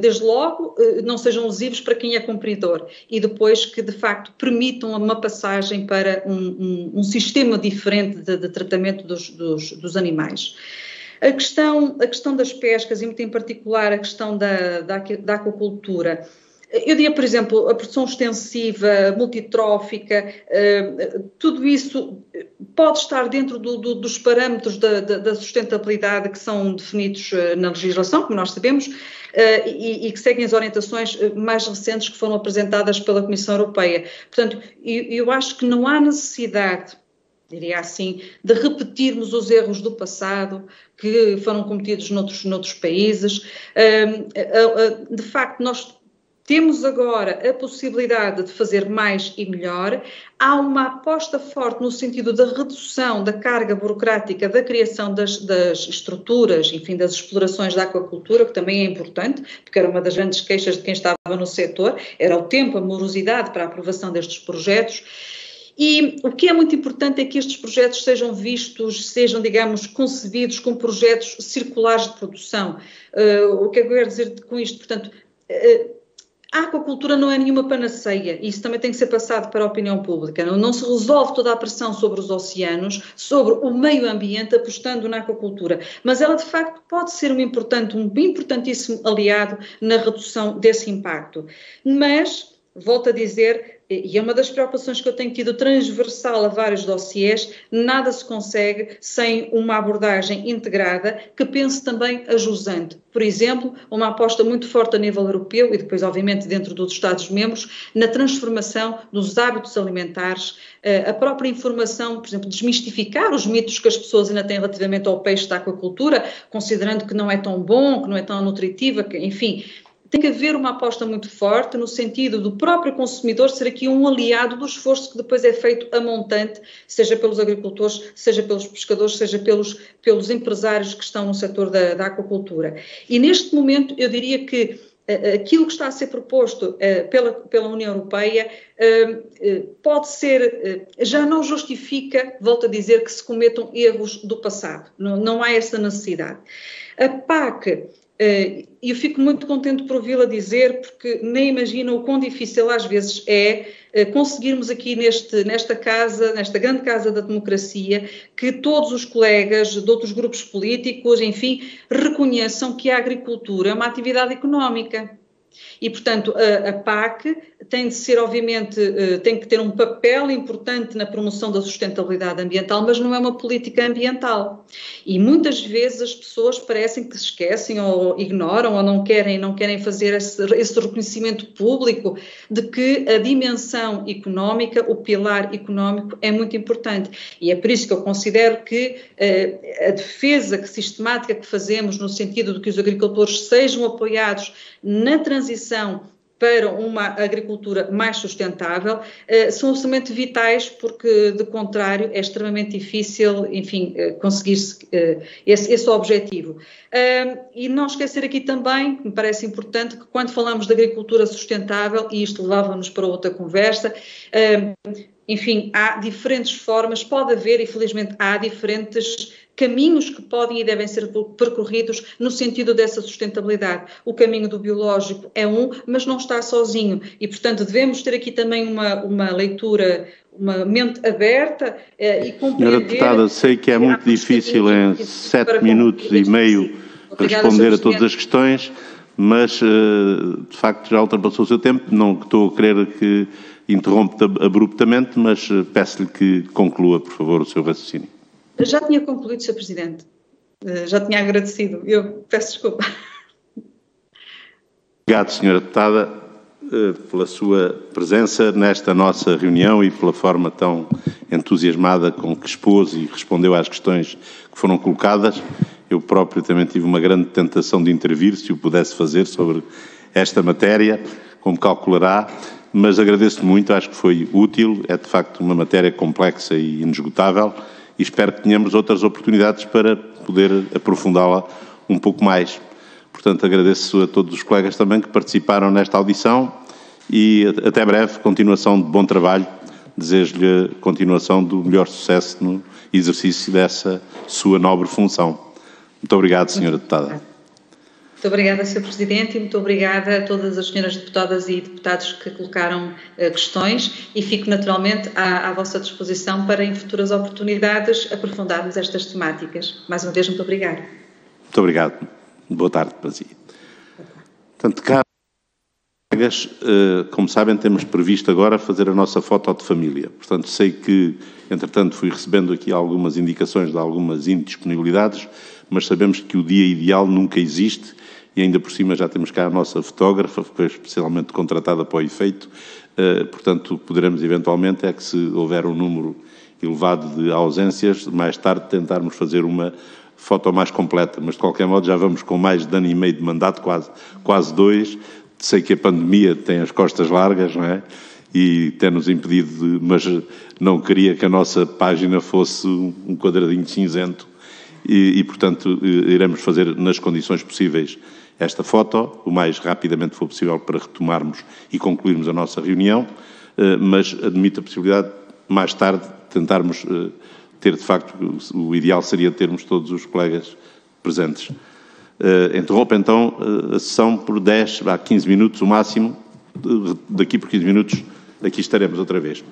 desde logo, não sejam lesivos para quem é cumpridor e depois que, de facto, permitam uma passagem para um sistema diferente de tratamento dos animais. A questão das pescas, e muito em particular a questão da aquacultura, eu diria, por exemplo, a produção extensiva, multitrófica, tudo isso pode estar dentro dos parâmetros da sustentabilidade que são definidos na legislação, como nós sabemos, e que seguem as orientações mais recentes que foram apresentadas pela Comissão Europeia. Portanto, eu acho que não há necessidade, diria assim, de repetirmos os erros do passado que foram cometidos noutros países. De facto, nós temos agora a possibilidade de fazer mais e melhor. Há uma aposta forte no sentido da redução da carga burocrática, da criação das estruturas, enfim, das explorações da aquacultura, que também é importante, porque era uma das grandes queixas de quem estava no setor, era o tempo, a morosidade para a aprovação destes projetos. E o que é muito importante é que estes projetos sejam vistos, sejam, digamos, concebidos como projetos circulares de produção. O que eu quero dizer com isto? Portanto, a aquacultura não é nenhuma panaceia, e isso também tem que ser passado para a opinião pública. Não se resolve toda a pressão sobre os oceanos, sobre o meio ambiente, apostando na aquacultura, mas ela de facto pode ser um importantíssimo aliado na redução desse impacto. Mas, volto a dizer, e é uma das preocupações que eu tenho tido transversal a vários dossiês, nada se consegue sem uma abordagem integrada que pense também a jusante. Por exemplo, uma aposta muito forte a nível europeu e depois, obviamente, dentro dos Estados-membros, na transformação dos hábitos alimentares, a própria informação, por exemplo, desmistificar os mitos que as pessoas ainda têm relativamente ao peixe da aquacultura, considerando que não é tão bom, que não é tão nutritiva, que, enfim. Tem que haver uma aposta muito forte no sentido do próprio consumidor ser aqui um aliado do esforço que depois é feito a montante, seja pelos agricultores, seja pelos pescadores, seja pelos empresários que estão no setor da aquacultura. E neste momento eu diria que aquilo que está a ser proposto pela União Europeia pode ser, já não justifica, volto a dizer, que se cometam erros do passado. Não há essa necessidade. A PAC... eu fico muito contente por ouvi-la dizer, porque nem imagino o quão difícil às vezes é conseguirmos aqui nesta grande casa da democracia, que todos os colegas de outros grupos políticos, enfim, reconheçam que a agricultura é uma atividade económica. E, portanto, a PAC tem de ser, obviamente, tem que ter um papel importante na promoção da sustentabilidade ambiental, mas não é uma política ambiental. E muitas vezes as pessoas parecem que se esquecem ou ignoram ou não querem fazer esse reconhecimento público de que a dimensão económica, o pilar económico é muito importante. E é por isso que eu considero que a defesa sistemática que fazemos no sentido de que os agricultores sejam apoiados na transição para uma agricultura mais sustentável, são absolutamente vitais, porque, de contrário, é extremamente difícil, enfim, conseguir-se esse objetivo. E não esquecer aqui também, que me parece importante, que quando falamos de agricultura sustentável, e isto levava-nos para outra conversa, enfim, há diferentes formas, pode haver, e felizmente há diferentes caminhos que podem e devem ser percorridos no sentido dessa sustentabilidade. O caminho do biológico é mas não está sozinho e, portanto, devemos ter aqui também uma leitura, uma mente aberta e compreender... Senhora Deputada, sei que é muito difícil em 7 minutos e meio responder a todas as questões, mas, de facto, já ultrapassou o seu tempo. Não estou a querer que interrompa abruptamente, mas peço-lhe que conclua, por favor, o seu raciocínio. Já tinha concluído, Sr. Presidente. Já tinha agradecido. Eu peço desculpa. Obrigado, Senhora Deputada, pela sua presença nesta nossa reunião e pela forma tão entusiasmada com que expôs e respondeu às questões que foram colocadas. Eu próprio também tive uma grande tentação de intervir, se o pudesse fazer, sobre esta matéria, como calculará, mas agradeço muito, acho que foi útil, é de facto uma matéria complexa e inesgotável e espero que tenhamos outras oportunidades para poder aprofundá-la um pouco mais. Portanto, agradeço a todos os colegas também que participaram nesta audição e até breve, continuação de bom trabalho. Desejo-lhe continuação do melhor sucesso no exercício dessa sua nobre função. Muito obrigado, Sra. Deputada. Muito obrigada, Sr. Presidente, e muito obrigada a todas as senhoras deputadas e deputados que colocaram questões e fico naturalmente à vossa disposição para, em futuras oportunidades, aprofundarmos estas temáticas. Mais uma vez, muito obrigada. Muito obrigado. Boa tarde para si. Portanto, caros colegas, como sabem, temos previsto agora fazer a nossa foto de família. Portanto, sei que, entretanto, fui recebendo aqui algumas indicações de algumas indisponibilidades, mas sabemos que o dia ideal nunca existe e ainda por cima já temos cá a nossa fotógrafa, que foi especialmente contratada para o efeito, portanto, poderemos eventualmente, é que se houver um número elevado de ausências, mais tarde tentarmos fazer uma foto mais completa, mas de qualquer modo já vamos com mais de ano e meio de mandato, quase 2, sei que a pandemia tem as costas largas, não é? E tem-nos impedido, mas não queria que a nossa página fosse um quadradinho cinzento e, portanto, iremos fazer nas condições possíveis esta foto, o mais rapidamente for possível para retomarmos e concluirmos a nossa reunião, mas admito a possibilidade, mais tarde, tentarmos ter, de facto, o ideal seria termos todos os colegas presentes. Interrompo, então, a sessão por 10 a 15 minutos, o máximo. Daqui por 15 minutos, aqui estaremos outra vez.